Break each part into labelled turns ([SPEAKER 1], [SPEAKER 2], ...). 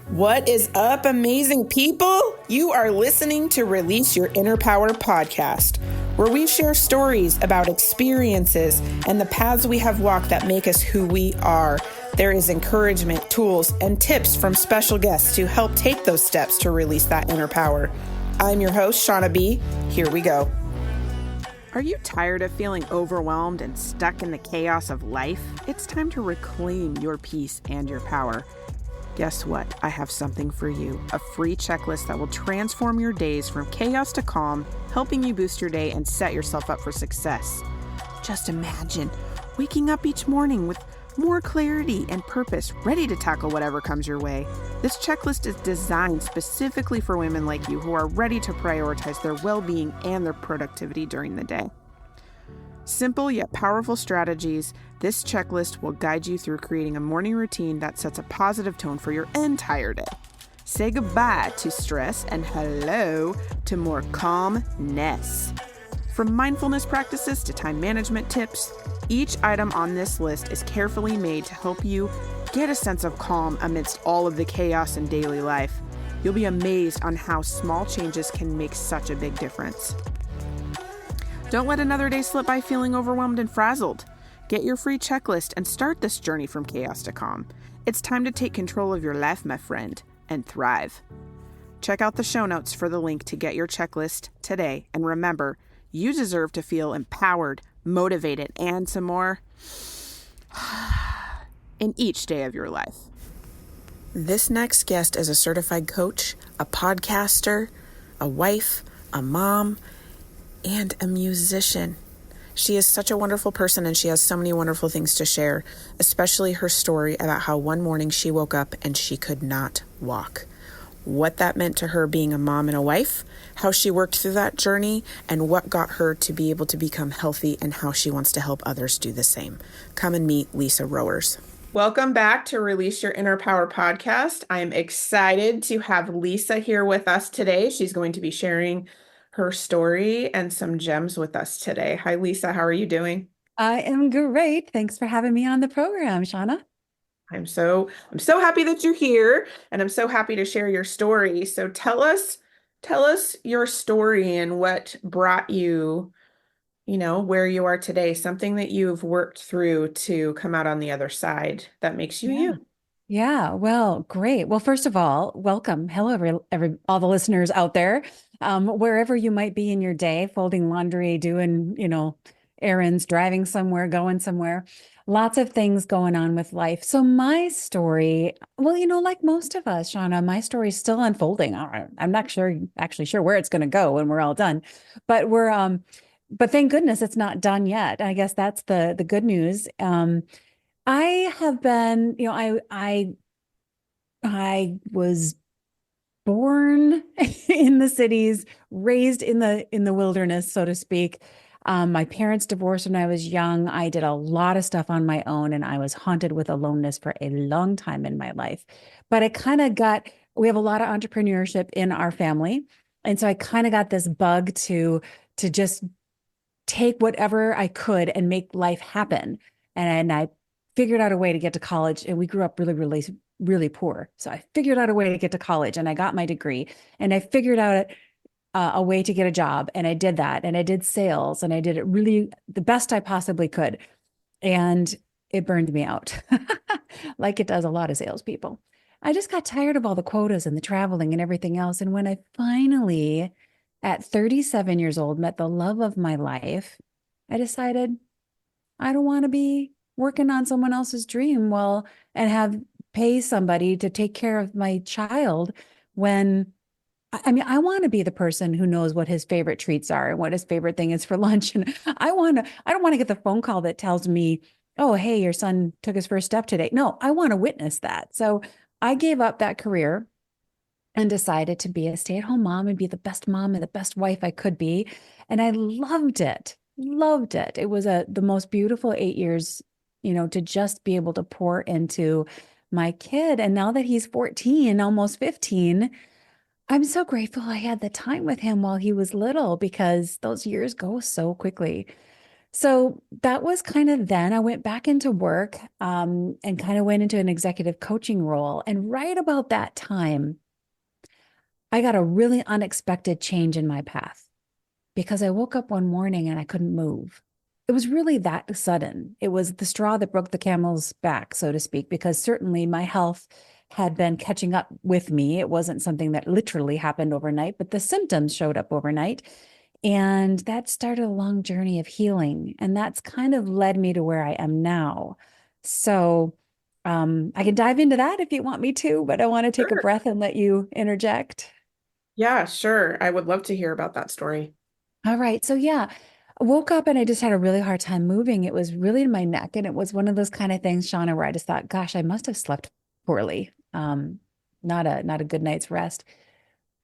[SPEAKER 1] What is up, amazing people? You are listening to Release Your Inner Power podcast, where we share stories about experiences and the paths we have walked that make us who we are. There is encouragement, tools, and tips from special guests to help take those steps to release that inner power. I'm your host, Shauna B. Here we go. Are you tired of feeling overwhelmed and stuck in the chaos of life? It's time to reclaim your peace and your power. Guess what? I have something for you. A free checklist that will transform your days from chaos to calm, helping you boost your day and set yourself up for success. Just imagine waking up each morning with more clarity and purpose, ready to tackle whatever comes your way. This checklist is designed specifically for women like you who are ready to prioritize their well-being and their productivity during the day. Simple yet powerful strategies, this checklist will guide you through creating a morning routine that sets a positive tone for your entire day. Say goodbye to stress and hello to more calmness. From mindfulness practices to time management tips, each item on this list is carefully made to help you get a sense of calm amidst all of the chaos in daily life. You'll be amazed on how small changes can make such a big difference. Don't let another day slip by feeling overwhelmed and frazzled. Get your free checklist and start this journey from chaos to calm. It's time to take control of your life, my friend, and thrive. Check out the show notes for the link to get your checklist today. And remember, you deserve to feel empowered, motivated, and some more in each day of your life. This next guest is a certified coach, a podcaster, a wife, a mom, and a musician. She is such a wonderful person and she has so many wonderful things to share, especially her story about how one morning she woke up and she could not walk. What that meant to her being a mom and a wife, how she worked through that journey, and what got her to be able to become healthy and how she wants to help others do the same. Come and meet Lisa Roers. Welcome back to Release Your Inner Power podcast. I'm excited to have Lisa here with us today. She's going to be sharing her story and some gems with us today. Hi, Lisa. How are you doing?
[SPEAKER 2] I am great. Thanks for having me on the program, Shauna.
[SPEAKER 1] I'm so happy that you're here, and I'm so happy to share your story. So tell us your story and what brought you, where you are today, something that you've worked through to come out on the other side that makes you you.
[SPEAKER 2] Yeah, well, great. Well, first of all, welcome. Hello, all the listeners out there, wherever you might be in your day, folding laundry, doing, errands, driving somewhere, going somewhere. Lots of things going on with life. So my story, well, like most of us, Shauna, my story is still unfolding. I'm not actually sure where it's going to go when we're all done, but but thank goodness it's not done yet. I guess that's the good news. I have been, I was born in the cities, raised in the wilderness, so to speak. My parents divorced when I was young. I did a lot of stuff on my own, and I was haunted with aloneness for a long time in my life. But we have a lot of entrepreneurship in our family. And so I kind of got this bug to just take whatever I could and make life happen. And I figured out a way to get to college, and we grew up really, really, really poor. So I figured out a way to get to college, and I got my degree, and I figured out a way to get a job, and I did that, and I did sales, and I did it really the best I possibly could, and it burned me out, like it does a lot of salespeople. I just got tired of all the quotas and the traveling and everything else, and when I finally, at 37 years old, met the love of my life, I decided I don't want to be working on someone else's dream and pay somebody to take care of my child when I want to be the person who knows what his favorite treats are and what his favorite thing is for lunch. And I don't want to get the phone call that tells me, oh, hey, your son took his first step today. No, I want to witness that. So I gave up that career and decided to be a stay-at-home mom and be the best mom and the best wife I could be. And I loved it. It was the most beautiful 8 years, to just be able to pour into my kid. And now that he's 14, almost 15, I'm so grateful I had the time with him while he was little, because those years go so quickly. So that was kind of then I went back into work and kind of went into an executive coaching role. And right about that time, I got a really unexpected change in my path because I woke up one morning and I couldn't move. It was really that sudden. It was the straw that broke the camel's back, so to speak, because certainly my health had been catching up with me. It wasn't something that literally happened overnight, but the symptoms showed up overnight. And that started a long journey of healing. And that's kind of led me to where I am now. So I can dive into that if you want me to, but I want to take a
[SPEAKER 1] Sure.
[SPEAKER 2] breath and let you interject.
[SPEAKER 1] Yeah, sure. I would love to hear about that story.
[SPEAKER 2] All right. So yeah, I woke up and I just had a really hard time moving. It was really in my neck. And it was one of those kind of things, Shauna, where I just thought, gosh, I must have slept poorly. Not a good night's rest.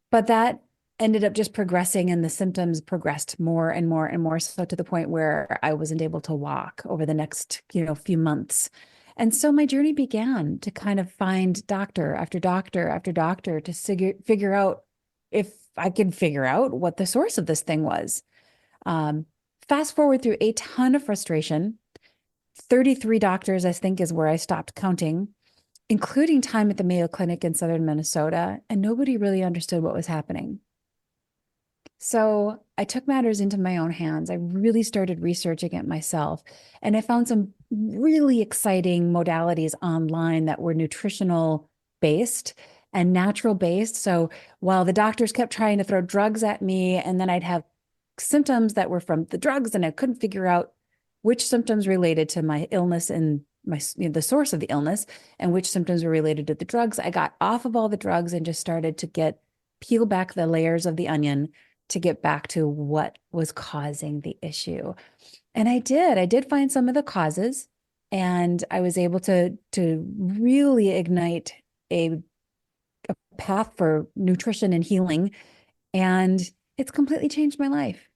[SPEAKER 2] But that ended up just progressing and the symptoms progressed more and more and more so to the point where I wasn't able to walk over the next, few months. And so my journey began to kind of find doctor after doctor after doctor to figure out if I could figure out what the source of this thing was. Um, Fast forward through a ton of frustration. 33 doctors, I think, is where I stopped counting, including time at the Mayo Clinic in southern Minnesota, and nobody really understood what was happening. So I took matters into my own hands. I really started researching it myself, and I found some really exciting modalities online that were nutritional based and natural based. So while the doctors kept trying to throw drugs at me, and then I'd have symptoms that were from the drugs, and I couldn't figure out which symptoms related to my illness and the source of the illness and which symptoms were related to the drugs. I got off of all the drugs and just started to peel back the layers of the onion to get back to what was causing the issue. And I did find some of the causes, and I was able to really ignite a path for nutrition and healing. And it's completely changed my life.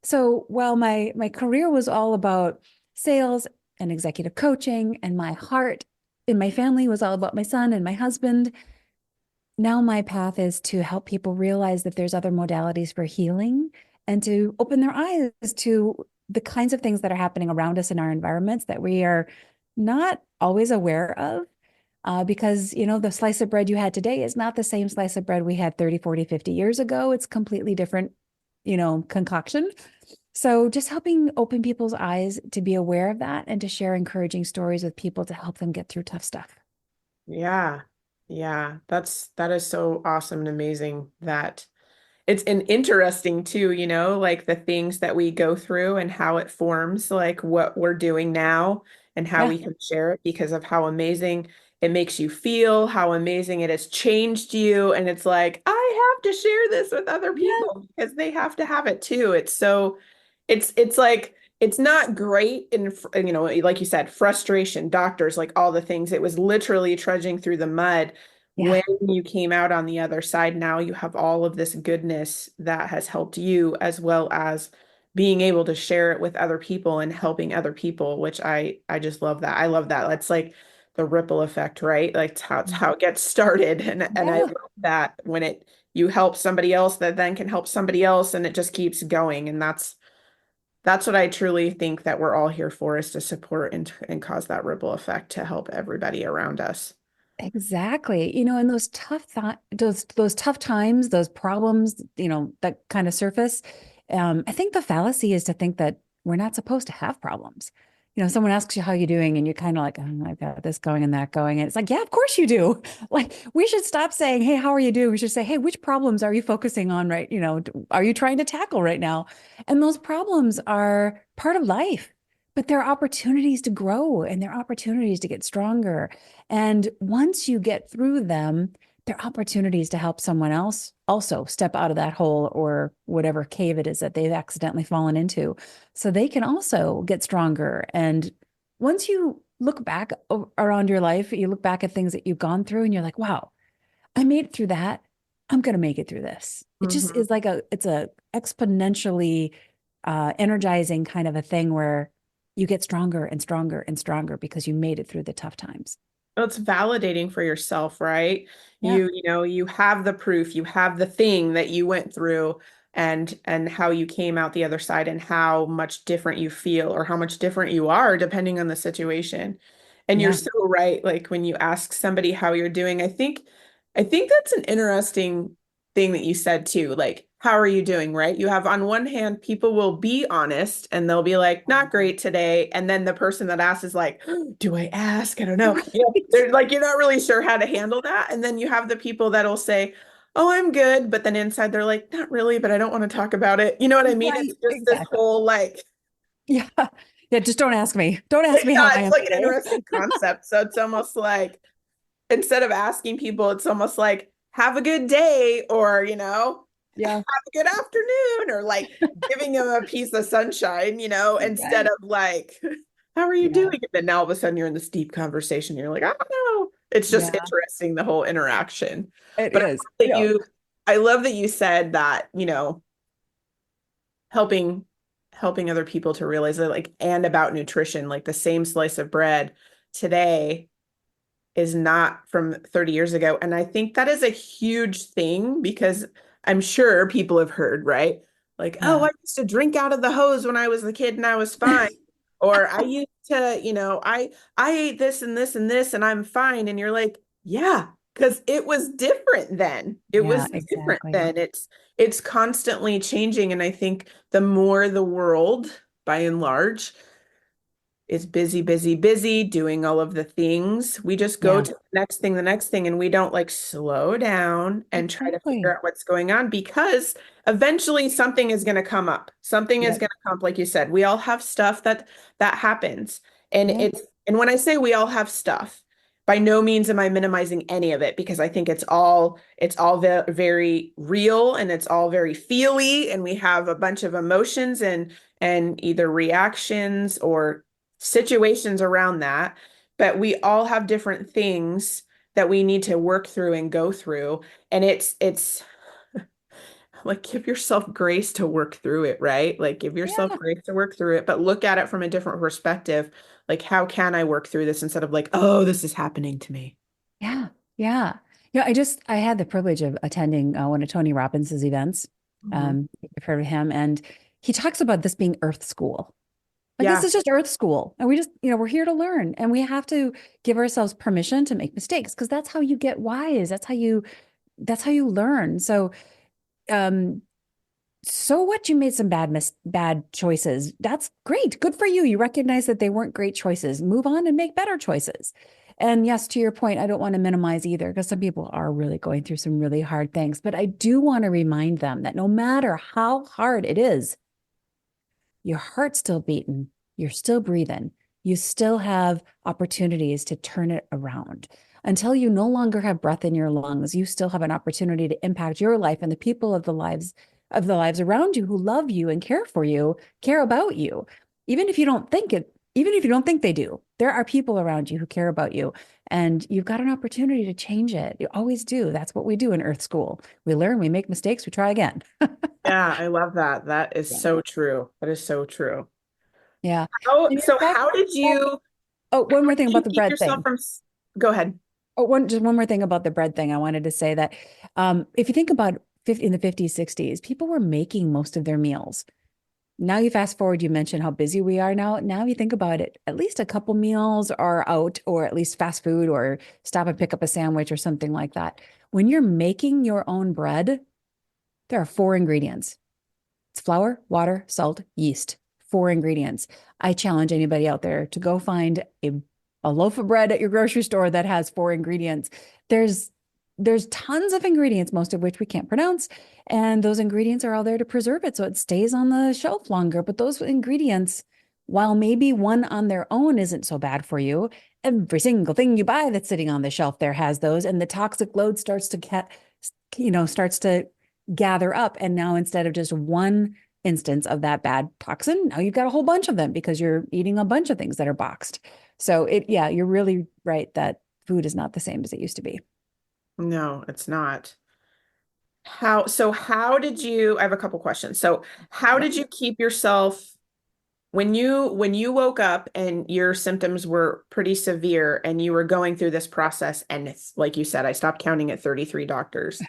[SPEAKER 2] So while my career was all about sales and executive coaching, and my heart in my family was all about my son and my husband, now my path is to help people realize that there's other modalities for healing and to open their eyes to the kinds of things that are happening around us in our environments that we are not always aware of. Because, the slice of bread you had today is not the same slice of bread we had 30, 40, 50 years ago. It's completely different, concoction. So just helping open people's eyes to be aware of that and to share encouraging stories with people to help them get through tough stuff.
[SPEAKER 1] Yeah. Yeah. That is so awesome and amazing that it's an interesting too, like the things that we go through and how it forms like what we're doing now and how
[SPEAKER 2] Yeah.
[SPEAKER 1] we can share it because of how amazing it makes you feel, how amazing it has changed you. And it's like, I have to share this with other
[SPEAKER 2] Yeah.
[SPEAKER 1] people because they have to have it too. It's like, it's not great in, like you said, frustration, doctors, like all the things. It was literally trudging through the mud.
[SPEAKER 2] Yeah.
[SPEAKER 1] When you came out on the other side, now you have all of this goodness that has helped you, as well as being able to share it with other people and helping other people, which I just love that. I love that. That's like the ripple effect, right? Like it's how it gets started. And I
[SPEAKER 2] Yeah.
[SPEAKER 1] love that when you help somebody else that then can help somebody else and it just keeps going. And that's what I truly think that we're all here for, is to support and cause that ripple effect to help everybody around us.
[SPEAKER 2] Exactly. And those tough times, those problems, that kind of surface. I think the fallacy is to think that we're not supposed to have problems. Someone asks you how you're doing, and you're kind of like, oh, I've got this going and that going. And it's like, yeah, of course you do. Like, we should stop saying, hey, how are you doing? We should say, hey, which problems are you focusing on right? Are you trying to tackle right now? And those problems are part of life, but there are opportunities to grow and there are opportunities to get stronger. And once you get through them, there are opportunities to help someone else also step out of that hole or whatever cave it is that they've accidentally fallen into, so they can also get stronger. And once you look back around your life, you look back at things that you've gone through and you're like, wow, I made it through that. I'm going to make it through this. It just
[SPEAKER 1] Mhm.
[SPEAKER 2] is like it's a exponentially energizing kind of a thing where you get stronger and stronger and stronger because you made it through the tough times.
[SPEAKER 1] Well, it's validating for yourself, right?
[SPEAKER 2] Yeah.
[SPEAKER 1] You have the proof, you have the thing that you went through. and how you came out the other side and how much different you feel or how much different you are depending on the situation. And you're
[SPEAKER 2] Yeah.
[SPEAKER 1] so right. Like when you ask somebody how you're doing, I think that's an interesting thing that you said too. Like, how are you doing, right? You have on one hand, people will be honest and they'll be like, not great today. And then the person that asks is like, do I ask? I don't know. They're like, you're not really sure how to handle that. And then you have the people that'll say, oh, I'm good. But then inside they're like, not really, but I don't want to talk about it. You know what I mean? It's
[SPEAKER 2] Right.
[SPEAKER 1] just this
[SPEAKER 2] Exactly.
[SPEAKER 1] whole like,
[SPEAKER 2] Yeah. Yeah. Just don't ask me. Don't ask me how
[SPEAKER 1] yeah,
[SPEAKER 2] I
[SPEAKER 1] it's
[SPEAKER 2] am
[SPEAKER 1] like an
[SPEAKER 2] today.
[SPEAKER 1] interesting concept. So it's almost like instead of asking people, it's almost like, have a good day, or,
[SPEAKER 2] Yeah.
[SPEAKER 1] have a good afternoon, or like giving them a piece of sunshine, instead
[SPEAKER 2] Right.
[SPEAKER 1] of like, how are you
[SPEAKER 2] Yeah.
[SPEAKER 1] doing? And then now all of a sudden you're in this deep conversation. You're like, I don't know. It's just
[SPEAKER 2] Yeah.
[SPEAKER 1] interesting, the whole interaction.
[SPEAKER 2] It
[SPEAKER 1] But
[SPEAKER 2] is.
[SPEAKER 1] I love that you said that, helping helping other people to realize that, like, and about nutrition, like the same slice of bread today is not from 30 years ago. And I think that is a huge thing because I'm sure people have heard, right? Like, oh,
[SPEAKER 2] Yeah.
[SPEAKER 1] I used to drink out of the hose when I was a kid and I was fine. Or I used to, I ate this and this and this and I'm fine. And you're like, yeah, because it was different then. It
[SPEAKER 2] Yeah,
[SPEAKER 1] was different
[SPEAKER 2] exactly.
[SPEAKER 1] then. It's constantly changing. And I think the more the world, by and large, is busy, busy, busy doing all of the things. We just go
[SPEAKER 2] Yeah.
[SPEAKER 1] to the next thing, and we don't like slow down and try to figure
[SPEAKER 2] Exactly.
[SPEAKER 1] out what's going on because eventually something is going to come up. Something is
[SPEAKER 2] Yep.
[SPEAKER 1] going to come up, like you said. We all have stuff that happens. And
[SPEAKER 2] Yep.
[SPEAKER 1] and when I say we all have stuff, by no means am I minimizing any of it because I think it's all very real and it's all very feely and we have a bunch of emotions and either reactions or situations around that, but we all have different things that we need to work through and go through. And it's like give yourself grace to work through it, right? Like give yourself
[SPEAKER 2] Yeah.
[SPEAKER 1] grace to work through it, but look at it from a different perspective. Like, how can I work through this instead of like, oh, this is happening to me.
[SPEAKER 2] Yeah. Yeah. Yeah. I had the privilege of attending one of Tony Robbins's events.
[SPEAKER 1] Mhm.
[SPEAKER 2] You've heard of him, and he talks about this being Earth School. Like this
[SPEAKER 1] Yeah.
[SPEAKER 2] is just Earth School, and we just, we're here to learn, and we have to give ourselves permission to make mistakes because that's how you get wise. That's how you learn. Um, so what? You made some bad choices. That's great. Good for you. You recognize that they weren't great choices. Move on and make better choices. And yes, to your point, I don't want to minimize either because some people are really going through some really hard things. But I do want to remind them that no matter how hard it is, your heart's still beating, you're still breathing, you still have opportunities to turn it around. Until you no longer have breath in your lungs, you still have an opportunity to impact your life and the people of the lives around you who love you and care for you, care about you. Even if you don't think it, even if you don't think they do, there are people around you who care about you. And you've got an opportunity to change it. You always do. That's what we do in Earth School. We learn, we make mistakes, we try again.
[SPEAKER 1] Yeah, I love that. That is
[SPEAKER 2] Yeah.
[SPEAKER 1] so true. That is so true.
[SPEAKER 2] Yeah.
[SPEAKER 1] Oh,
[SPEAKER 2] And
[SPEAKER 1] so
[SPEAKER 2] back, back Oh, one more thing
[SPEAKER 1] did you
[SPEAKER 2] about the
[SPEAKER 1] keep
[SPEAKER 2] bread
[SPEAKER 1] yourself
[SPEAKER 2] thing.
[SPEAKER 1] from go ahead.
[SPEAKER 2] Oh, just one more thing about the bread thing. I wanted to say that if you think about 50, in the 50s, 60s, people were making most of their meals. Now you fast forward, you mentioned how busy we are now. Now you think about it, at least a couple meals are out, or at least fast food, or stop and pick up a sandwich or something like that. When you're making your own bread, there are four ingredients. It's flour, water, salt, yeast. Four ingredients. I challenge anybody out there to go find a loaf of bread at your grocery store that has four ingredients. There's there's tons of ingredients, most of which we can't pronounce, and those ingredients are all there to preserve it so it stays on the shelf longer. But those ingredients, while maybe one on their own isn't so bad for you, every single thing you buy that's sitting on the shelf there has those, and the toxic load starts to gather up. And now instead of just one instance of that bad toxin, now you've got a whole bunch of them because you're eating a bunch of things that are boxed. So yeah, you're really right that food is not the same as it used to be.
[SPEAKER 1] No, it's not. How did you, I have a couple questions. So how
[SPEAKER 2] Yeah.
[SPEAKER 1] did you keep yourself when you woke up and your symptoms were pretty severe and you were going through this process and it's like you said, I stopped counting at 33 doctors.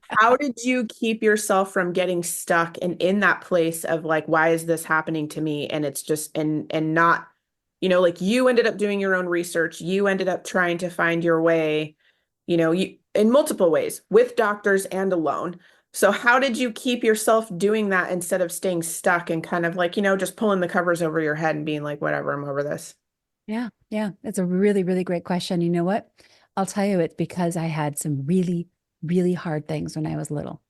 [SPEAKER 1] How did you keep yourself from getting stuck and in that place of like, why is this happening to me? And it's just, and not, like you ended up doing your own research. You ended up trying to find your way, you in multiple ways with doctors and alone. So how did you keep yourself doing that instead of staying stuck and kind of like, just pulling the covers over your head and being like, whatever, I'm over this?
[SPEAKER 2] Yeah, yeah. It's a really, really great question. You know what? I'll tell you, it's because I had some really, really hard things when I was little.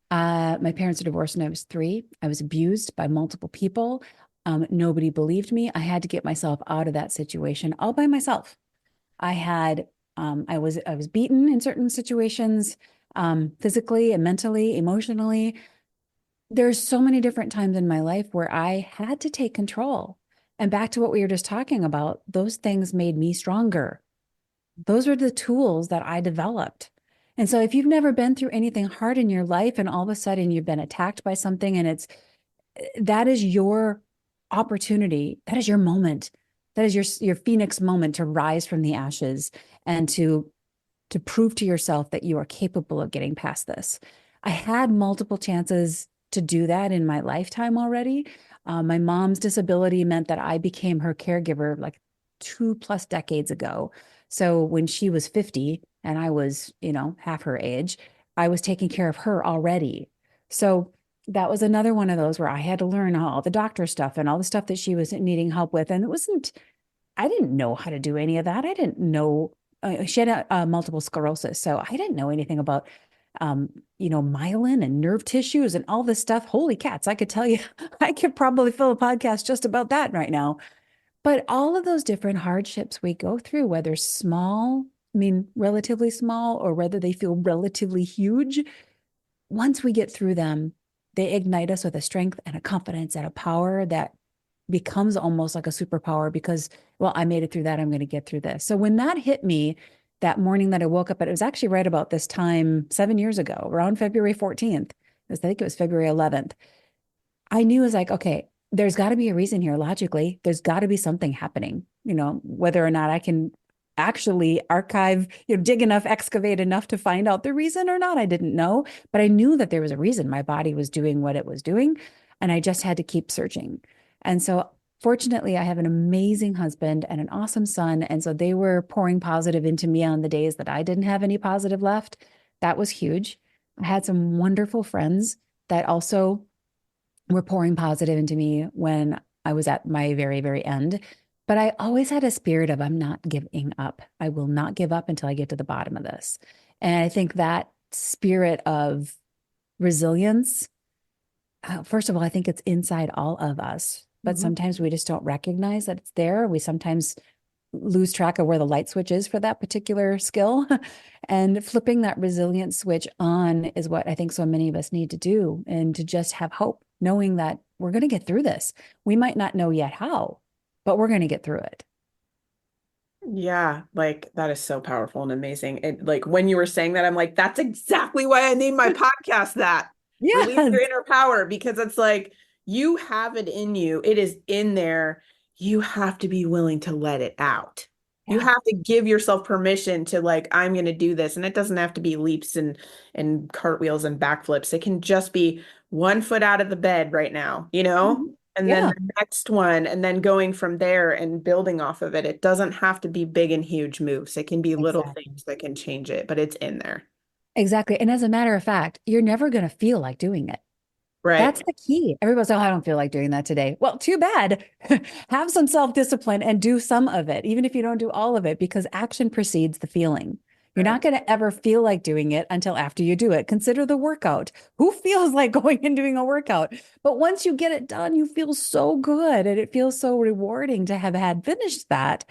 [SPEAKER 2] My parents were divorced when I was 3. I was abused by multiple people. Nobody believed me. I had to get myself out of that situation all by myself. I had, I was beaten in certain situations, physically and mentally, emotionally. There's so many different times in my life where I had to take control. And back to what we were just talking about, those things made me stronger. Those are the tools that I developed. And so if you've never been through anything hard in your life and all of a sudden you've been attacked by something and that is your opportunity, that is your moment. That is your phoenix moment to rise from the ashes and to prove to yourself that you are capable of getting past this. I had multiple chances to do that in my lifetime already. My mom's disability meant that I became her caregiver like 2+ decades ago. So when she was 50 and I was, half her age, I was taking care of her already. So that was another one of those where I had to learn all the doctor stuff and all the stuff that she was needing help with. And I didn't know how to do any of that. I didn't know she had multiple sclerosis. So I didn't know anything about, myelin and nerve tissues and all this stuff. Holy cats. I could tell you, I could probably fill a podcast just about that right now. But all of those different hardships we go through, whether small, relatively small, or whether they feel relatively huge, once we get through them, they ignite us with a strength and a confidence and a power that becomes almost like a superpower because, well, I made it through that. I'm going to get through this. So when that hit me that morning that I woke up, but it was actually right about this time 7 years ago, around February 14th. I think it was February 11th. I knew it was like, okay, there's got to be a reason here. Logically, there's got to be something happening, whether or not I can actually archive, dig enough, excavate enough to find out the reason or not. I didn't know, but I knew that there was a reason my body was doing what it was doing. And I just had to keep searching. And so fortunately, I have an amazing husband and an awesome son. And so they were pouring positive into me on the days that I didn't have any positive left. That was huge. I had some wonderful friends that also were pouring positive into me when I was at my very, very end. But I always had a spirit of, I'm not giving up. I will not give up until I get to the bottom of this. And I think that spirit of resilience, first of all, I think it's inside all of us, but sometimes we just don't recognize that it's there. We sometimes lose track of where the light switch is for that particular skill. And flipping that resilience switch on is what I think so many of us need to do, and to just have hope, knowing that we're going to get through this. We might not know yet how, but we're going to get through it.
[SPEAKER 1] Yeah, like that is so powerful and amazing. And like when you were saying that, I'm like, that's exactly why I named my podcast that. Release
[SPEAKER 2] Yes.
[SPEAKER 1] your inner power, because it's like you have it in you. It is in there. You have to be willing to let it out. You
[SPEAKER 2] Yeah.
[SPEAKER 1] have to give yourself permission to like, I'm going to do this. And it doesn't have to be leaps and cartwheels and backflips. It can just be one foot out of the bed right now,
[SPEAKER 2] Mhm.
[SPEAKER 1] and then
[SPEAKER 2] Yeah,
[SPEAKER 1] the next one, and then going from there and building off of it. It doesn't have to be big and huge moves. It can be little
[SPEAKER 2] exactly.
[SPEAKER 1] things that can change it, but it's in there.
[SPEAKER 2] Exactly. And as a matter of fact, you're never going to feel like doing it. That's
[SPEAKER 1] Right.
[SPEAKER 2] the key. Everybody's like, oh, I don't feel like doing that today. Well, too bad. Have some self-discipline and do some of it, even if you don't do all of it, because action precedes the feeling. You're
[SPEAKER 1] Right.
[SPEAKER 2] not going to ever feel like doing it until after you do it. Consider the workout. Who feels like going and doing a workout? But once you get it done, you feel so good and it feels so rewarding to have had finished that.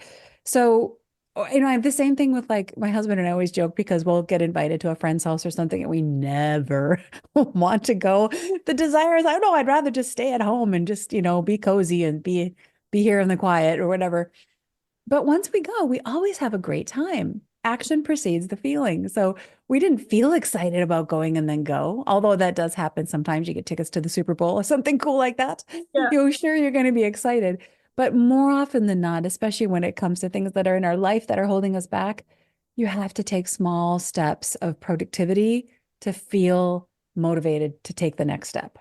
[SPEAKER 2] So, I have the same thing with like my husband and I always joke because we'll get invited to a friend's house or something and we never want to go. The desire is, I don't know, I'd rather just stay at home and just, be cozy and be here in the quiet or whatever. But once we go, we always have a great time. Action precedes the feeling. So we didn't feel excited about going and then go, although that does happen. Sometimes you get tickets to the Super Bowl or something cool like that.
[SPEAKER 1] Yeah.
[SPEAKER 2] Sure, you're going to be excited. But more often than not, especially when it comes to things that are in our life that are holding us back, You have to take small steps of productivity to feel motivated to take the next step.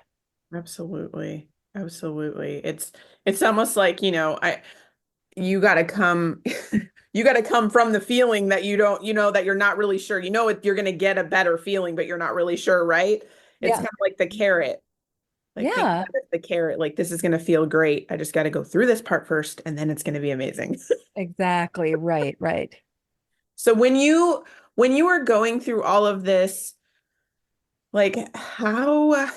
[SPEAKER 1] Absolutely. Absolutely. It's almost like, you got to come you got to come from the feeling that you don't, that you're not really sure. You're going to get a better feeling, but you're not really sure, right? It's
[SPEAKER 2] Yeah.
[SPEAKER 1] kind of like the carrot. Like think
[SPEAKER 2] Yeah,
[SPEAKER 1] about it, the carrot, like this is going to feel great. I just got to go through this part first and then it's going to be amazing.
[SPEAKER 2] exactly. Right, right.
[SPEAKER 1] So when you were going through all of this, like how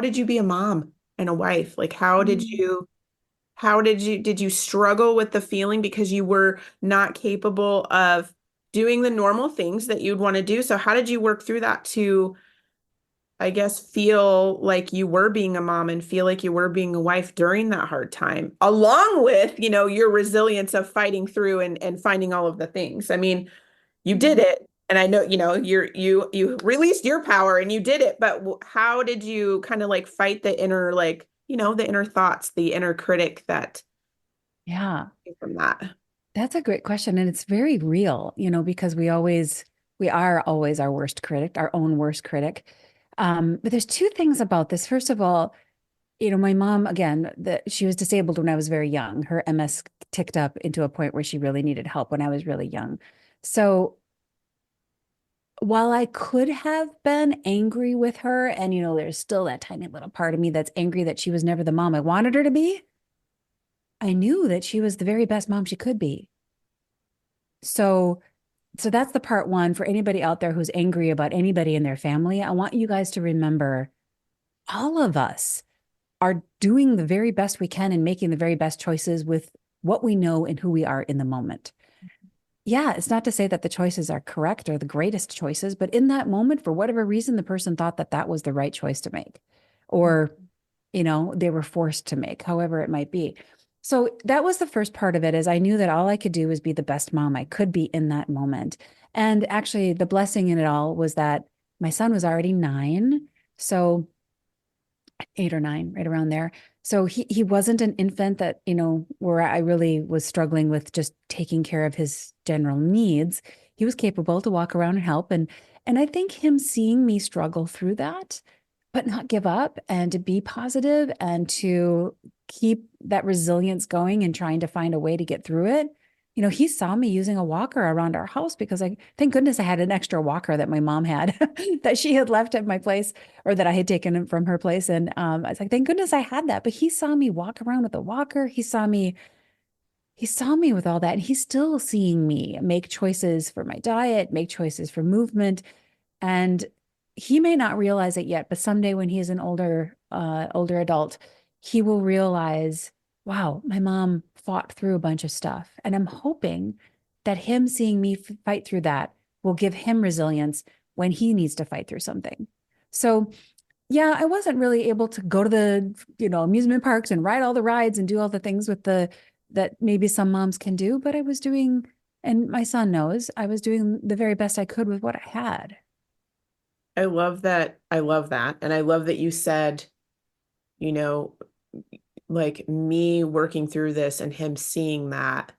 [SPEAKER 1] did you be a mom and a wife? Like did you struggle with the feeling because you were not capable of doing the normal things that you'd want to do? So how did you work through that to, I guess, feel like you were being a mom and feel like you were being a wife during that hard time, along with, your resilience of fighting through and finding all of the things? I mean, you did it. And I know, you released your power and you did it, but how did you kind of like fight the inner, like, the inner thoughts, the inner critic that
[SPEAKER 2] Yeah,
[SPEAKER 1] came from that?
[SPEAKER 2] that's a great question. And it's very real, because we are always our worst critic, our own worst critic. But there's two things about this. First of all, my mom, again, she was disabled when I was very young. Her MS ticked up into a point where she really needed help when I was really young. So while I could have been angry with her, and there's still that tiny little part of me that's angry that she was never the mom I wanted her to be, I knew that she was the very best mom she could be. So, so that's the part one for anybody out there who's angry about anybody in their family. I want you guys to remember all of us are doing the very best we can and making the very best choices with what we know and who we are in the moment. Yeah, it's not to say that the choices are correct or the greatest choices, but in that moment, for whatever reason, the person thought that that was the right choice to make, or, they were forced to make, however it might be. So that was the first part of it, is I knew that all I could do was be the best mom I could be in that moment. And actually, the blessing in it all was that my son was already 9. So 8 or 9, right around there. So he wasn't an infant that, where I really was struggling with just taking care of his general needs. He was capable to walk around and help. And I think him seeing me struggle through that, but not give up and to be positive and to keep that resilience going and trying to find a way to get through it. He saw me using a walker around our house because thank goodness I had an extra walker that my mom had that she had left at my place, or that I had taken from her place. And I was like, thank goodness I had that. But he saw me walk around with a walker. He saw me with all that. And he's still seeing me make choices for my diet, make choices for movement. And he may not realize it yet, but someday when he is an older adult, he will realize, wow, my mom fought through a bunch of stuff. And I'm hoping that him seeing me fight through that will give him resilience when he needs to fight through something. So yeah, I wasn't really able to go to the, amusement parks and ride all the rides and do all the things that maybe some moms can do, but I was doing, and my son knows, I was doing the very best I could with what I had.
[SPEAKER 1] I love that. I love that. And I love that you said, you know, like me working through this and him seeing that,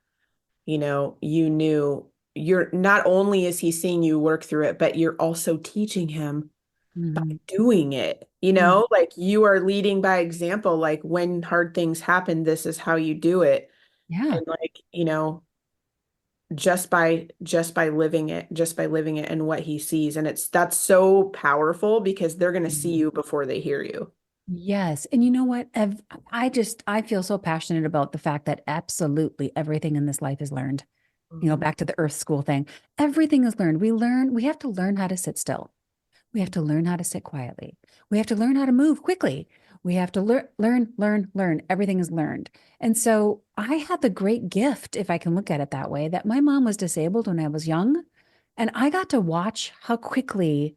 [SPEAKER 1] you knew you're not only is he seeing you work through it, but you're also teaching him by
[SPEAKER 2] Mhm.
[SPEAKER 1] doing it,
[SPEAKER 2] Mhm.
[SPEAKER 1] like you are leading by example, like when hard things happen, this is how you do it.
[SPEAKER 2] Yeah.
[SPEAKER 1] And like, just by living it and what he sees. And that's so powerful because they're going to see
[SPEAKER 2] Mhm.
[SPEAKER 1] you before they hear you.
[SPEAKER 2] Yes. And you know what? I feel so passionate about the fact that absolutely everything in this life is learned.
[SPEAKER 1] Mhm.
[SPEAKER 2] Back to the earth school thing. Everything is learned. We have to learn how to sit still. We have to learn how to sit quietly. We have to learn how to move quickly. We have to learn. Everything is learned. And so I had the great gift, if I can look at it that way, that my mom was disabled when I was young. And I got to watch how quickly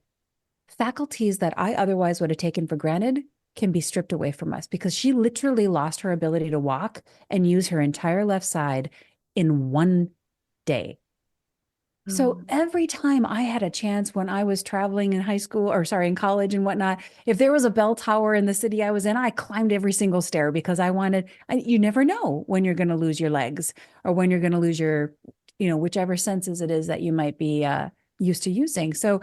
[SPEAKER 2] faculties that I otherwise would have taken for granted can be stripped away from us, because she literally lost her ability to walk and use her entire left side in one day. So
[SPEAKER 1] Um,
[SPEAKER 2] every time I had a chance when I was traveling in high school, or sorry, in college and whatnot, if there was a bell tower in the city I was in, I climbed every single stair because you never know when you're going to lose your legs or when you're going to lose whichever senses it is that you might be used to using. So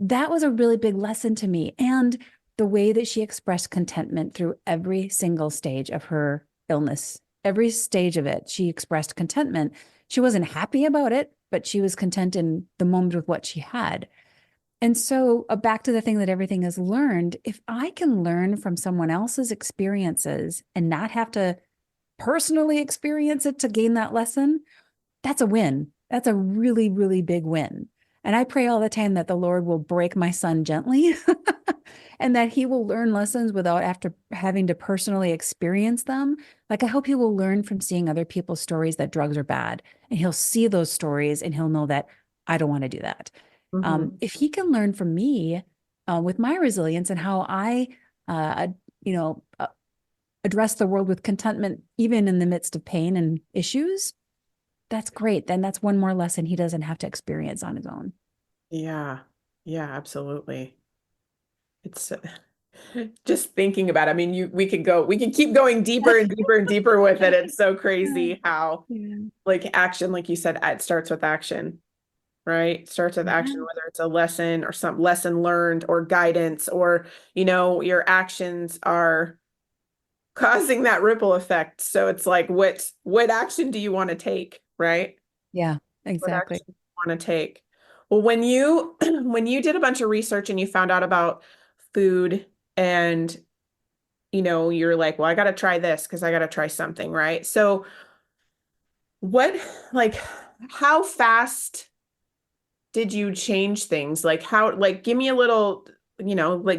[SPEAKER 2] that was a really big lesson to me. And the way that she expressed contentment through every single stage of her illness, every stage of it, she expressed contentment. She wasn't happy about it, but she was content in the moment with what she had. And so back to the thing that everything is learned, if I can learn from someone else's experiences and not have to personally experience it to gain that lesson, that's a win. That's a really, really big win. And I pray all the time that the Lord will break my son gently and that he will learn lessons without after having to personally experience them. Like I hope he will learn from seeing other people's stories that drugs are bad. And he'll see those stories and he'll know that I don't want to do that. If he can learn from me with my resilience and how I, address the world with contentment, even in the midst of pain and issues, that's great. Then that's one more lesson he doesn't have to experience on his own.
[SPEAKER 1] Yeah. Yeah, absolutely. It's just thinking about it. I mean, we can keep going deeper and deeper and deeper with it. It's so crazy how like action, like you said, it starts with action, right? It starts with action, whether it's a lesson or some lesson learned or guidance or, your actions are causing that ripple effect. So it's like, what action do you want to take, right?
[SPEAKER 2] Yeah, exactly.
[SPEAKER 1] What action do you want to take? Well, when you when you did a bunch of research and you found out about food and you're like, well, I got to try this because I got to try something, right? So what, like, how fast did you change things? Like give me a little,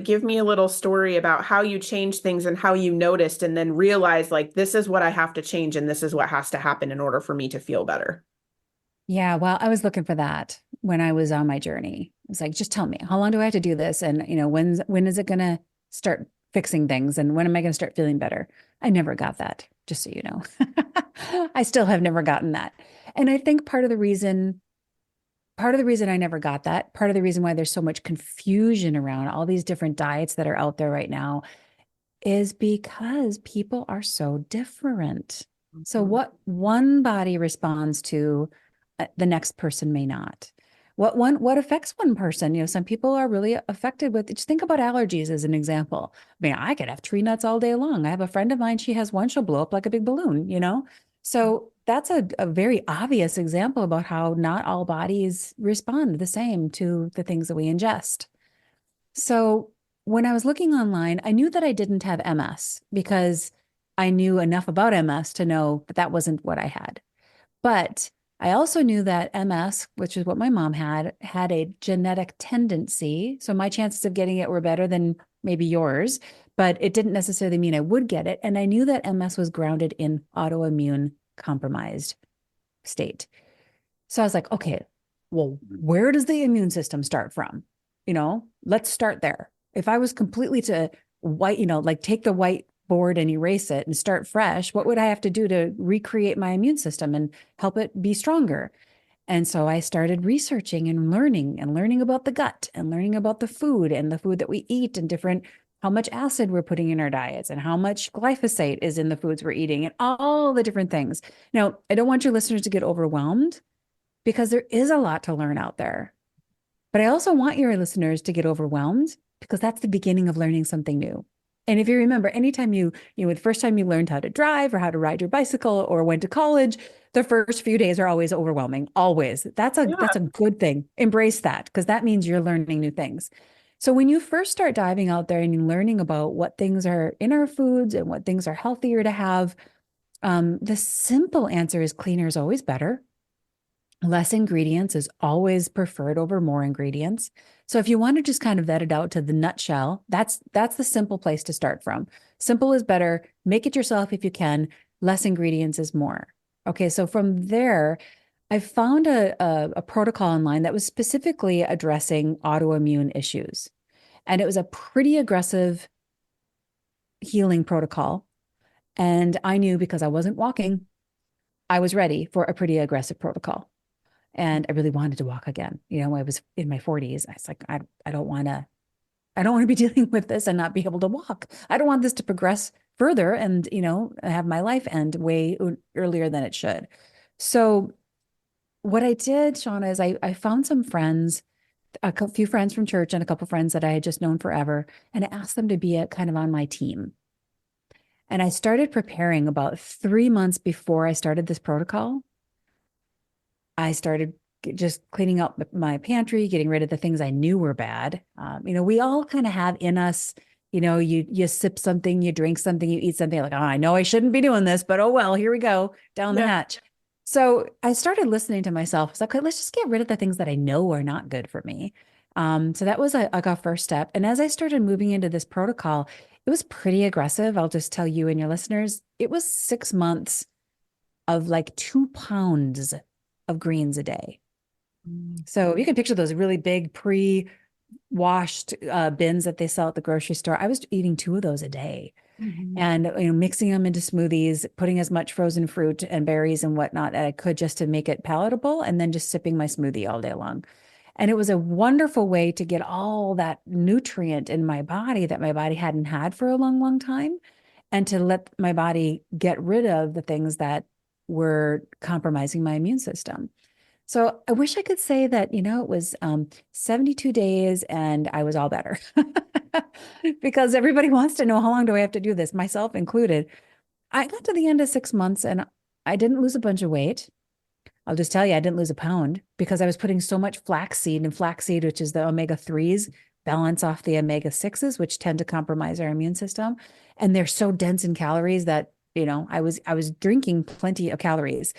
[SPEAKER 1] give me a little story about how you changed things and how you noticed and then realized like, this is what I have to change and this is what has to happen in order for me to feel better.
[SPEAKER 2] Yeah, well, I was looking for that when I was on my journey. It's like, just tell me, how long do I have to do this? And, when is it going to start fixing things? And when am I going to start feeling better? I never got that, just so you know. I still have never gotten that. And I think part of the reason I never got that, part of the reason why there's so much confusion around all these different diets that are out there right now is because people are so different. So what one body responds to, the next person may not. What affects one person? Some people are really affected with, just think about allergies as an example. I mean, I could have tree nuts all day long. I have a friend of mine, she has one, she'll blow up like a big balloon, So that's a very obvious example about how not all bodies respond the same to the things that we ingest. So when I was looking online, I knew that I didn't have MS because I knew enough about MS to know that that wasn't what I had. But I also knew that MS, which is what my mom had a genetic tendency. So my chances of getting it were better than maybe yours, but it didn't necessarily mean I would get it. And I knew that MS was grounded in autoimmune compromised state. So I was like, okay, well, where does the immune system start from? Let's start there. If I was completely to like take the whiteboard and erase it and start fresh, what would I have to do to recreate my immune system and help it be stronger? And so I started researching and learning about the gut and learning about the food and the food that we eat and how much acid we're putting in our diets and how much glyphosate is in the foods we're eating and all the different things. Now, I don't want your listeners to get overwhelmed because there is a lot to learn out there. But I also want your listeners to get overwhelmed because that's the beginning of learning something new. And if you remember, anytime the first time you learned how to drive or how to ride your bicycle or went to college, the first few days are always overwhelming. Always. That's a good thing. Embrace that because that means you're learning new things. So when you first start diving out there and you're learning about what things are in our foods and what things are healthier to have, the simple answer is cleaner is always better. Less ingredients is always preferred over more ingredients. So if you want to just kind of vet it out to the nutshell, that's the simple place to start from. Simple is better. Make it yourself if you can. Less ingredients is more. Okay, so from there, I found a protocol online that was specifically addressing autoimmune issues. And it was a pretty aggressive healing protocol. And I knew because I wasn't walking, I was ready for a pretty aggressive protocol. And I really wanted to walk again. I was in my 40s. I was like, I don't want to be dealing with this and not be able to walk. I don't want this to progress further and, have my life end way earlier than it should. So what I did, Shauna, is I found some friends, few friends from church and a couple friends that I had just known forever, and I asked them to be kind of on my team. And I started preparing about 3 months before I started this protocol. I started just cleaning up my pantry, getting rid of the things I knew were bad. We all kind of have in us, you sip something, you drink something, you eat something like, oh, I know I shouldn't be doing this, but oh, well, here we go down the hatch. So I started listening to myself. I was like, okay, let's just get rid of the things that I know are not good for me. So that was a first step. And as I started moving into this protocol, it was pretty aggressive. I'll just tell you and your listeners, it was 6 months of like 2 pounds of greens a day. So you can picture those really big pre-washed bins that they sell at the grocery store. I was eating 2 of those a day. And mixing them into smoothies, putting as much frozen fruit and berries and whatnot that I could just to make it palatable, and then just sipping my smoothie all day long. And it was a wonderful way to get all that nutrient in my body that my body hadn't had for a long, long time, and to let my body get rid of the things that were compromising my immune system. So I wish I could say that, it was 72 days and I was all better because everybody wants to know, how long do I have to do this, myself included. I got to the end of 6 months and I didn't lose a bunch of weight. I'll just tell you, I didn't lose a pound because I was putting so much flaxseed, and flaxseed, which is the omega-3s, balance off the omega-6s, which tend to compromise our immune system. And they're so dense in calories that, I was drinking plenty of calories,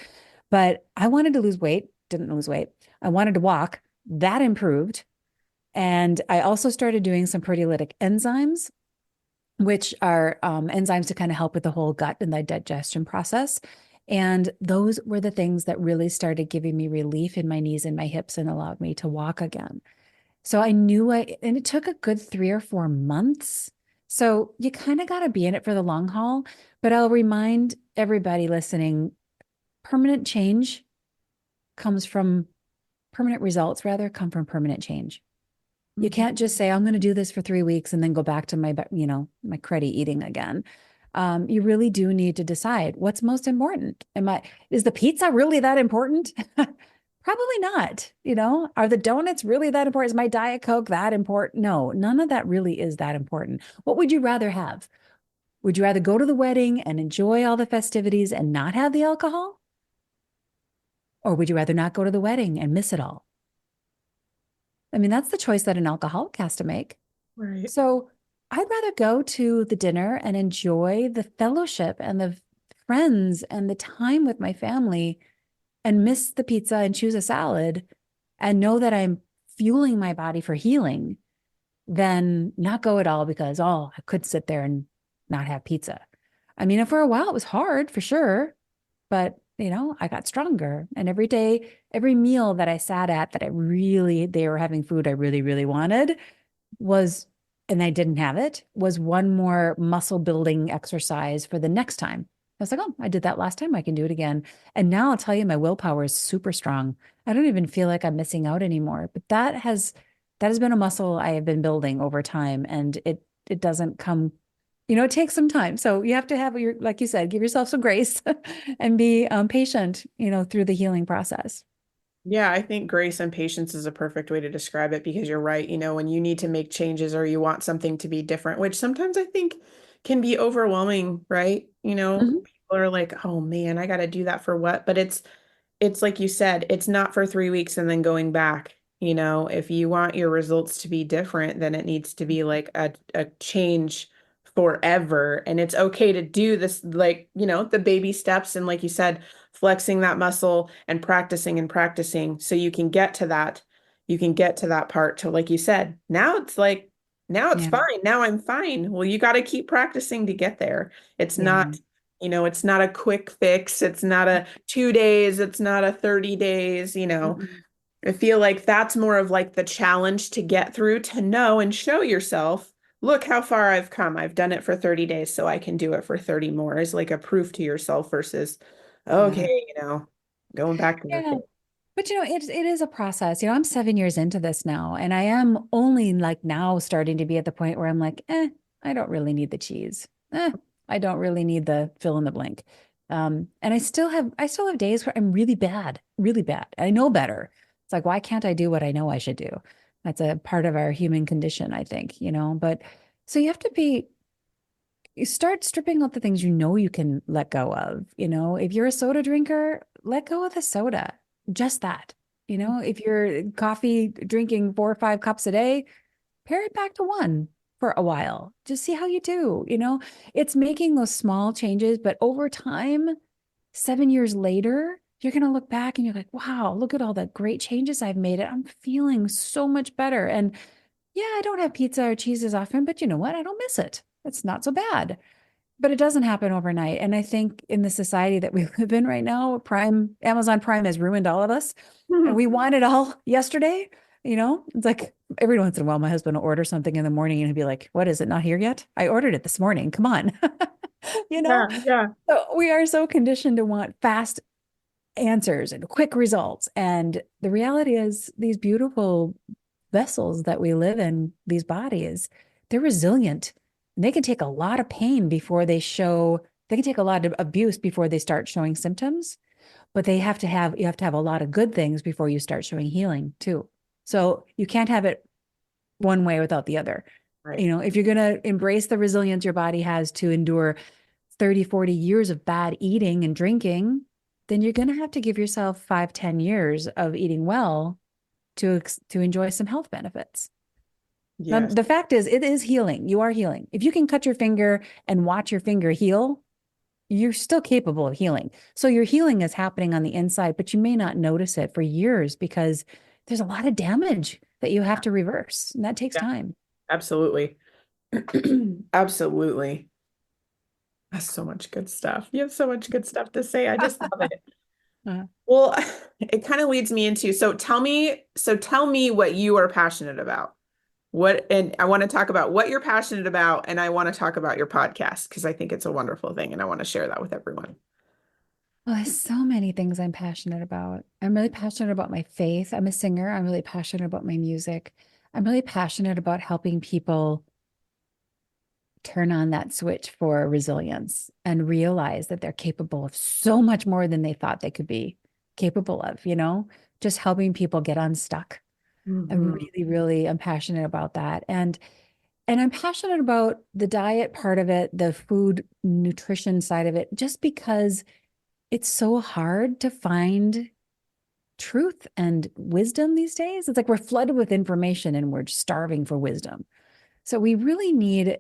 [SPEAKER 2] but I wanted to lose weight. Didn't lose weight. I wanted to walk. That improved. And I also started doing some proteolytic enzymes, which are enzymes to kind of help with the whole gut and the digestion process. And those were the things that really started giving me relief in my knees and my hips and allowed me to walk again. So I knew and it took a good 3 or 4 months. So you kind of got to be in it for the long haul. But I'll remind everybody listening, permanent results rather come from permanent change. You can't just say, I'm going to do this for 3 weeks and then go back to my cruddy eating again. You really do need to decide what's most important. Is the pizza really that important? Probably not. Are the donuts really that important? Is my Diet Coke that important? No, none of that really is that important. What would you rather have? Would you rather go to the wedding and enjoy all the festivities and not have the alcohol? Or would you rather not go to the wedding and miss it all? I mean, that's the choice that an alcoholic has to make.
[SPEAKER 1] Right.
[SPEAKER 2] So I'd rather go to the dinner and enjoy the fellowship and the friends and the time with my family and miss the pizza and choose a salad and know that I'm fueling my body for healing than not go at all because, I could sit there and not have pizza. I mean, for a while it was hard for sure, but I got stronger. And every day, every meal that I sat at that they were having food I really, really wanted and I didn't have it, was one more muscle building exercise for the next time. I was like, oh, I did that last time. I can do it again. And now I'll tell you, my willpower is super strong. I don't even feel like I'm missing out anymore. But that has been a muscle I have been building over time. And it doesn't come, it takes some time. So you have to have like you said, give yourself some grace and be patient, through the healing process.
[SPEAKER 1] Yeah, I think grace and patience is a perfect way to describe it because you're right. When you need to make changes or you want something to be different, which sometimes I think can be overwhelming, right?
[SPEAKER 2] Mhm.
[SPEAKER 1] People are like, oh man, I got to do that for what? But it's like you said, it's not for 3 weeks and then going back. If you want your results to be different, then it needs to be like a change forever. And it's okay to do this, like, the baby steps. And like you said, flexing that muscle and practicing so you can get to that. You can get to that part to, like you said, now it's
[SPEAKER 2] Yeah.
[SPEAKER 1] fine. Now I'm fine. Well, you got to keep practicing to get there. It's
[SPEAKER 2] Yeah.
[SPEAKER 1] not, it's not a quick fix. It's not a 2 days. It's not a 30 days.
[SPEAKER 2] Mm-mm.
[SPEAKER 1] I feel like that's more of like the challenge to get through, to know and show yourself, look how far I've come. I've done it for 30 days, so I can do it for 30 more, is like a proof to yourself versus,
[SPEAKER 2] Yeah.
[SPEAKER 1] okay, going back to the
[SPEAKER 2] Yeah.
[SPEAKER 1] thing.
[SPEAKER 2] But it is a process. I'm 7 years into this now, and I am only like now starting to be at the point where I'm like, I don't really need the cheese. I don't really need the fill in the blank. And I still have days where I'm really bad, really bad. I know better. It's like, why can't I do what I know I should do? That's a part of our human condition, I think, but so you have to you start stripping out the things you can let go of. If you're a soda drinker, let go of the soda, just that. If you're coffee drinking 4 or 5 cups a day, pare it back to one for a while. Just see how you do. It's making those small changes, but over time, 7 years later, you're going to look back and you're like, wow, look at all the great changes I've made. I'm feeling so much better. And yeah, I don't have pizza or cheese as often, but you know what? I don't miss it. It's not so bad. But it doesn't happen overnight. And I think in the society that we live in right now, Amazon Prime has ruined all of us. And we want it all yesterday. It's like every once in a while, my husband will order something in the morning and he'll be like, what is it not here yet? I ordered it this morning. Come on.
[SPEAKER 1] Yeah.
[SPEAKER 2] So we are so conditioned to want fast answers and quick results. And the reality is these beautiful vessels that we live in, these bodies, they're resilient. And they can take a lot of pain they can take a lot of abuse before they start showing symptoms, but you have to have a lot of good things before you start showing healing too. So you can't have it one way without the other.
[SPEAKER 1] Right.
[SPEAKER 2] If you're going to embrace the resilience your body has to endure 30, 40 years of bad eating and drinking, then you're going to have to give yourself 5, 10 years of eating well to enjoy some health benefits.
[SPEAKER 1] Yes.
[SPEAKER 2] The fact is, it is healing. You are healing. If you can cut your finger and watch your finger heal, you're still capable of healing. So your healing is happening on the inside, but you may not notice it for years because there's a lot of damage that you have to reverse, and that takes time.
[SPEAKER 1] Absolutely. Absolutely. That's so much good stuff. You have so much good stuff to say. I just love it. Well, it kind of leads me into, so tell me what you are passionate about. And I want to talk about what you're passionate about, and I want to talk about your podcast because I think it's a wonderful thing and I want to share that with everyone.
[SPEAKER 2] Well, there's so many things I'm passionate about. I'm really passionate about my faith. I'm a singer. I'm really passionate about my music. I'm really passionate about helping people turn on that switch for resilience and realize that they're capable of so much more than they thought they could be capable of, just helping people get unstuck. I'm really, really, I'm passionate about that. And I'm passionate about the diet part of it, the food nutrition side of it, just because it's so hard to find truth and wisdom these days. It's like we're flooded with information and we're starving for wisdom. So we really need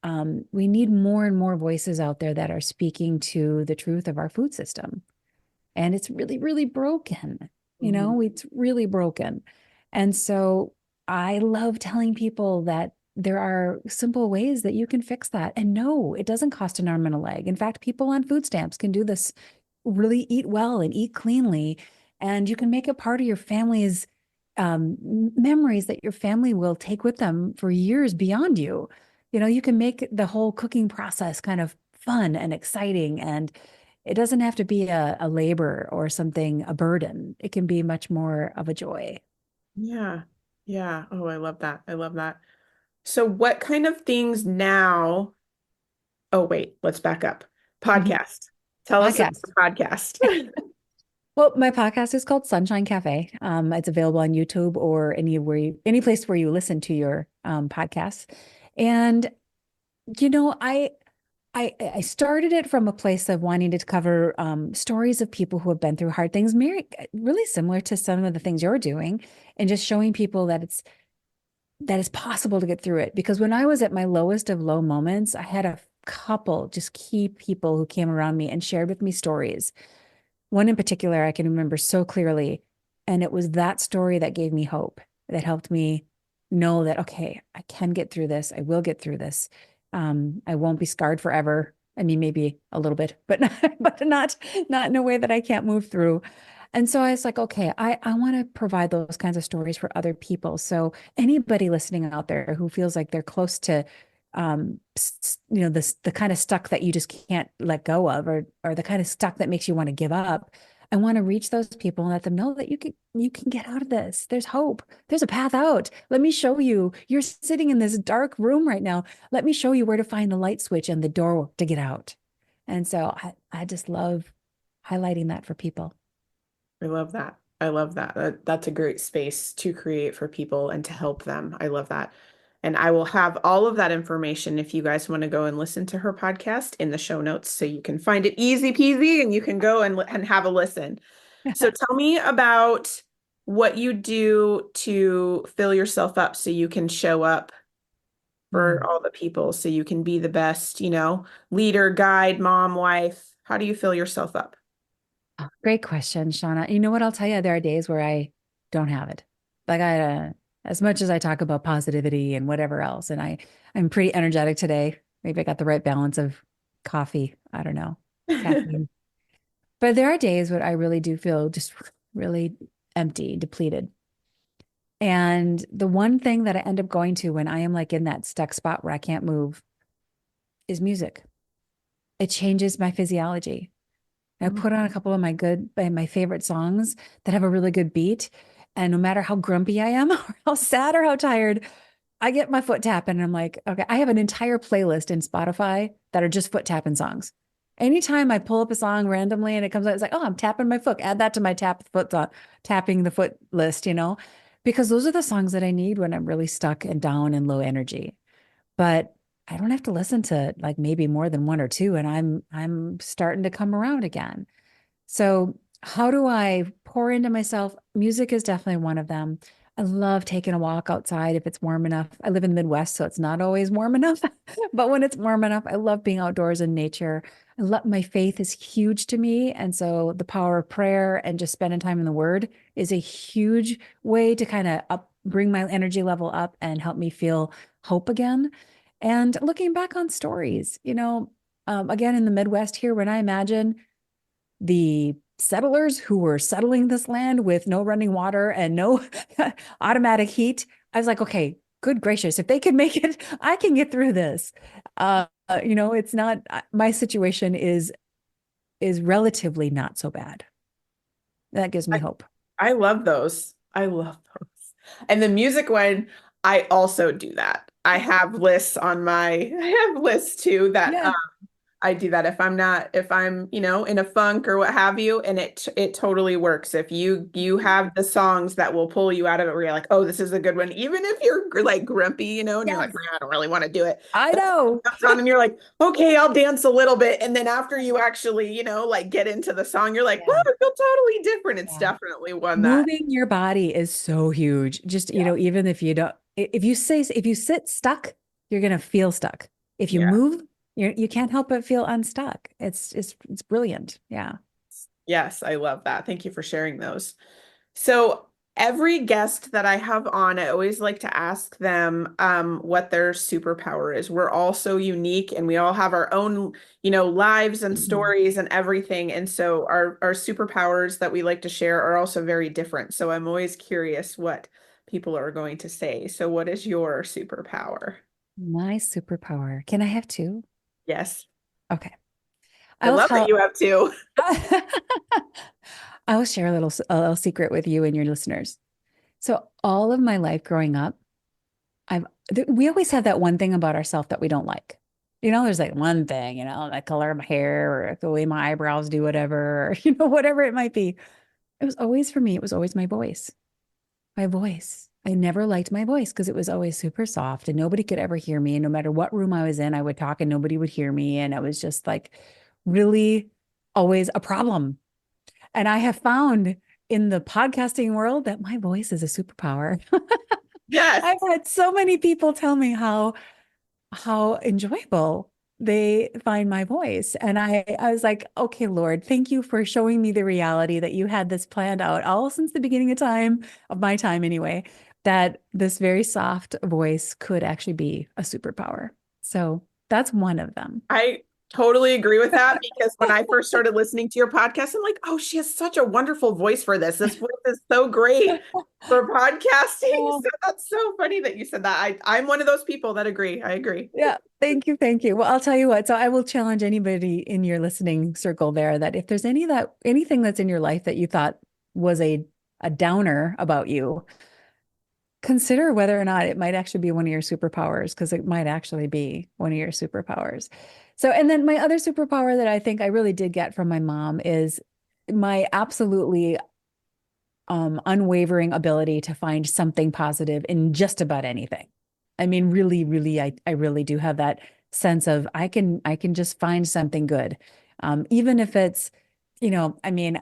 [SPEAKER 2] more and more voices out there that are speaking to the truth of our food system. And it's really, really broken. It's really broken. And so I love telling people that there are simple ways that you can fix that. And no, it doesn't cost an arm and a leg. In fact, people on food stamps can do this, really eat well and eat cleanly. And you can make it part of your family's memories that your family will take with them for years beyond you. You can make the whole cooking process kind of fun and exciting, and it doesn't have to be a labor or something, a burden. It can be much more of a joy.
[SPEAKER 1] Yeah. Yeah. Oh, I love that. I love that. So what kind of things now? Oh, wait, let's back up. Podcast. Tell us about the podcast.
[SPEAKER 2] Well, my podcast is called Sunshine Cafe. It's available on YouTube or any place where you listen to your podcasts. And I started it from a place of wanting to cover stories of people who have been through hard things, really similar to some of the things you're doing, and just showing people that it's possible to get through it. Because when I was at my lowest of low moments, I had a couple just key people who came around me and shared with me stories. One in particular I can remember so clearly, and it was that story that gave me hope, that helped me know that, okay, I can get through this. I will get through this. I won't be scarred forever. I mean, maybe a little bit, but not in a way that I can't move through. And so I was like, okay, I want to provide those kinds of stories for other people. So anybody listening out there who feels like they're close to, the kind of stuck that you just can't let go of, or the kind of stuck that makes you want to give up, I want to reach those people and let them know that you can get out of this. There's hope. There's a path out. Let me show you. You're sitting in this dark room right now. Let me show you where to find the light switch and the door to get out. And so I just love highlighting that for people.
[SPEAKER 1] I love that. I love that. That's a great space to create for people and to help them. I love that. And I will have all of that information if you guys want to go and listen to her podcast in the show notes so you can find it easy peasy and you can go and have a listen. So tell me about what you do to fill yourself up so you can show up for all the people, so you can be the best, leader, guide, mom, wife. How do you fill yourself up?
[SPEAKER 2] Oh, great question, Shauna. You know what? I'll tell you, there are days where I don't have it. Like as much as I talk about positivity and whatever else, and I'm pretty energetic today. Maybe I got the right balance of coffee. I don't know, caffeine. But there are days when I really do feel just really empty, depleted. And the one thing that I end up going to when I am like in that stuck spot where I can't move is music. It changes my physiology. I put on a couple of my favorite songs that have a really good beat. And no matter how grumpy I am, or how sad or how tired, I get my foot tapping and I'm like, okay, I have an entire playlist in Spotify that are just foot tapping songs. Anytime I pull up a song randomly and it comes out, it's like, oh, I'm tapping my foot. Add that to my tapping the foot list, because those are the songs that I need when I'm really stuck and down and low energy. But I don't have to listen to like maybe more than one or two, and I'm starting to come around again. So how do I pour into myself? Music is definitely one of them. I love taking a walk outside if it's warm enough. I live in the Midwest, so it's not always warm enough. But when it's warm enough, I love being outdoors in nature. My faith is huge to me. And so the power of prayer and just spending time in the Word is a huge way to kind of bring my energy level up and help me feel hope again. And looking back on stories, again, in the Midwest here, when I imagine the settlers who were settling this land with no running water and no automatic heat, I was like, okay, good gracious, if they can make it, I can get through this. It's not, my situation is relatively not so bad. That gives me hope.
[SPEAKER 1] I love those. I love those. And the music one, I also do that. I have lists I have lists too that
[SPEAKER 2] Yeah.
[SPEAKER 1] I do that if I'm, in a funk or what have you, and it totally works. If you have the songs that will pull you out of it where you're like, oh, this is a good one, even if you're like grumpy, and you're like, I don't really want to do it.
[SPEAKER 2] I know.
[SPEAKER 1] Comes on and you're like, okay, I'll dance a little bit. And then after you actually, like get into the song, you're like, wow, I feel totally different. It's definitely one that,
[SPEAKER 2] Moving your body is so huge. Just, even if if you sit stuck, you're going to feel stuck. If you move, you can't help but feel unstuck. It's brilliant. Yeah.
[SPEAKER 1] yes, I love that. Thank you for sharing those. So every guest that I have on, I always like to ask them what their superpower is. We're all so unique and we all have our own, lives and stories and everything. And so our superpowers that we like to share are also very different. So I'm always curious what people are going to say. So what is your superpower?
[SPEAKER 2] My superpower. Can I have two?
[SPEAKER 1] Yes.
[SPEAKER 2] Okay.
[SPEAKER 1] I love that you have two.
[SPEAKER 2] I will share a little secret with you and your listeners. So all of my life growing up, we always have that one thing about ourselves that we don't like. There's like one thing, the color of my hair or the way my eyebrows do whatever, or, whatever it might be. For me, it was always my voice. My voice. I never liked my voice because it was always super soft and nobody could ever hear me. And no matter what room I was in, I would talk and nobody would hear me. And I was just like really always a problem. And I have found in the podcasting world that my voice is a superpower.
[SPEAKER 1] Yes.
[SPEAKER 2] I've had so many people tell me how enjoyable they find my voice. And I was like, okay, Lord, thank you for showing me the reality that you had this planned out all since the beginning of my time anyway, that this very soft voice could actually be a superpower. So that's one of them.
[SPEAKER 1] I totally agree with that because when I first started listening to your podcast, I'm like, oh, she has such a wonderful voice for this. This voice is so great for podcasting. So that's so funny that you said that. I'm one of those people that agree. I agree.
[SPEAKER 2] Yeah. Thank you. Thank you. Well, I'll tell you what. So I will challenge anybody in your listening circle there that if there's anything that's in your life that you thought was a downer about you, consider whether or not it might actually be one of your superpowers, because it might actually be one of your superpowers. So, and then my other superpower that I think I really did get from my mom is my absolutely unwavering ability to find something positive in just about anything. I mean, really, really, I really do have that sense of I can just find something good. Even if it's, I mean,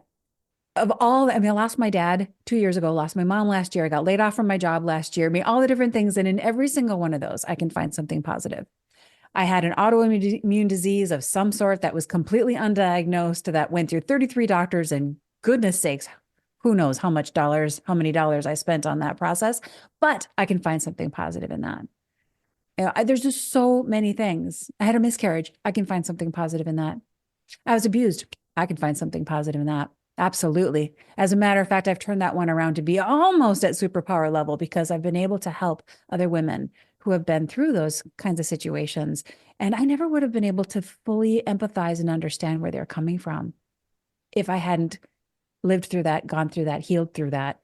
[SPEAKER 2] I lost my dad 2 years ago, lost my mom last year. I got laid off from my job last year. I mean, all the different things. And in every single one of those, I can find something positive. I had an autoimmune disease of some sort that was completely undiagnosed, that went through 33 doctors, and goodness sakes, who knows how many dollars I spent on that process, but I can find something positive in that. There's just so many things. I had a miscarriage. I can find something positive in that. I was abused. I can find something positive in that. Absolutely. As a matter of fact, I've turned that one around to be almost at superpower level because I've been able to help other women who have been through those kinds of situations. And I never would have been able to fully empathize and understand where they're coming from if I hadn't lived through that, gone through that, healed through that,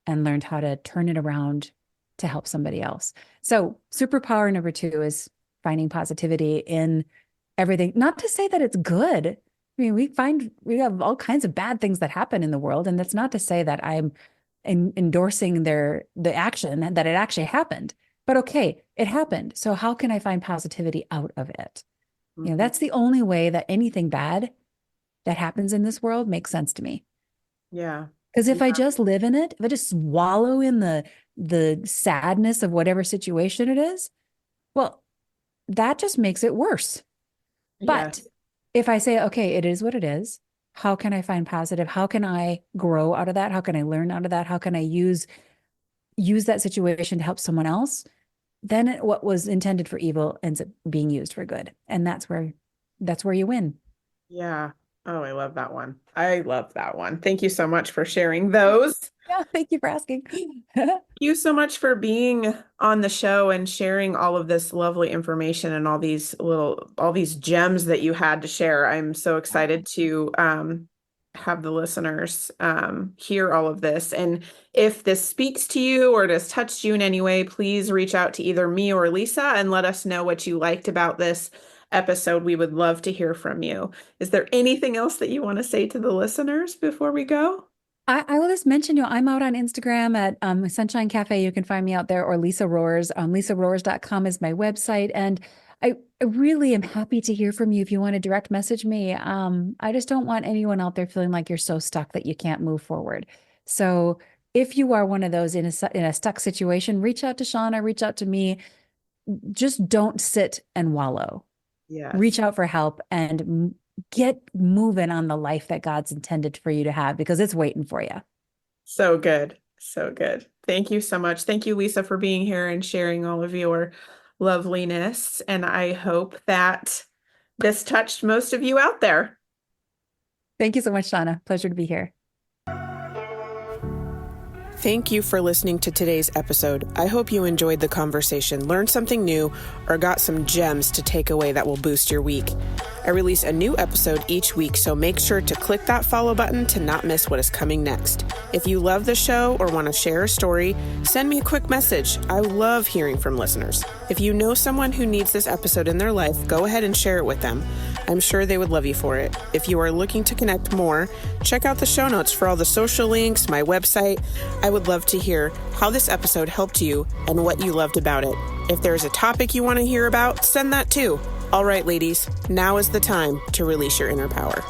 [SPEAKER 2] and learned how to turn it around to help somebody else. So superpower number 2 is finding positivity in everything. Not to say that it's good. I mean, we have all kinds of bad things that happen in the world. And that's not to say that I'm endorsing the action, that it actually happened. But okay, it happened. So how can I find positivity out of it?
[SPEAKER 1] Mm-hmm.
[SPEAKER 2] That's the only way that anything bad that happens in this world makes sense to me.
[SPEAKER 1] Yeah.
[SPEAKER 2] Because if I just live in it, if I just wallow in the sadness of whatever situation it is, well, that just makes it worse. But if I say, okay, it is what it is, how can I find positive? How can I grow out of that? How can I learn out of that? How can I use that situation to help someone else? Then what was intended for evil ends up being used for good. And that's where you win.
[SPEAKER 1] Yeah. Oh, I love that one. I love that one. Thank you so much for sharing those.
[SPEAKER 2] Yeah, thank you for asking.
[SPEAKER 1] Thank you so much for being on the show and sharing all of this lovely information and all these gems that you had to share. I'm so excited to have the listeners hear all of this. And if this speaks to you or has touched you in any way, please reach out to either me or Lisa and let us know what you liked about this episode. We would love to hear from you. Is there anything else that you want to say to the listeners before we go?
[SPEAKER 2] I will just mention, I'm out on Instagram at Sunshine Café. You can find me out there, or Lisa Roers. LisaRoers.com is my website. And I really am happy to hear from you if you want to direct message me. I just don't want anyone out there feeling like you're so stuck that you can't move forward. So if you are one of those in a stuck situation, reach out to Shauna, reach out to me. Just don't sit and wallow.
[SPEAKER 1] Yes.
[SPEAKER 2] Reach out for help and get moving on the life that God's intended for you to have, because it's waiting for you.
[SPEAKER 1] So good. So good. Thank you so much. Thank you, Lisa, for being here and sharing all of your loveliness. And I hope that this touched most of you out there.
[SPEAKER 2] Thank you so much, Shauna. Pleasure to be here.
[SPEAKER 1] Thank you for listening to today's episode. I hope you enjoyed the conversation, learned something new, or got some gems to take away that will boost your week. I release a new episode each week, so make sure to click that follow button to not miss what is coming next. If you love the show or want to share a story, send me a quick message. I love hearing from listeners. If you know someone who needs this episode in their life, go ahead and share it with them. I'm sure they would love you for it. If you are looking to connect more, check out the show notes for all the social links, my website. I would love to hear how this episode helped you and what you loved about it. If there's a topic you want to hear about, send that too. All right, ladies, now is the time to release your inner power.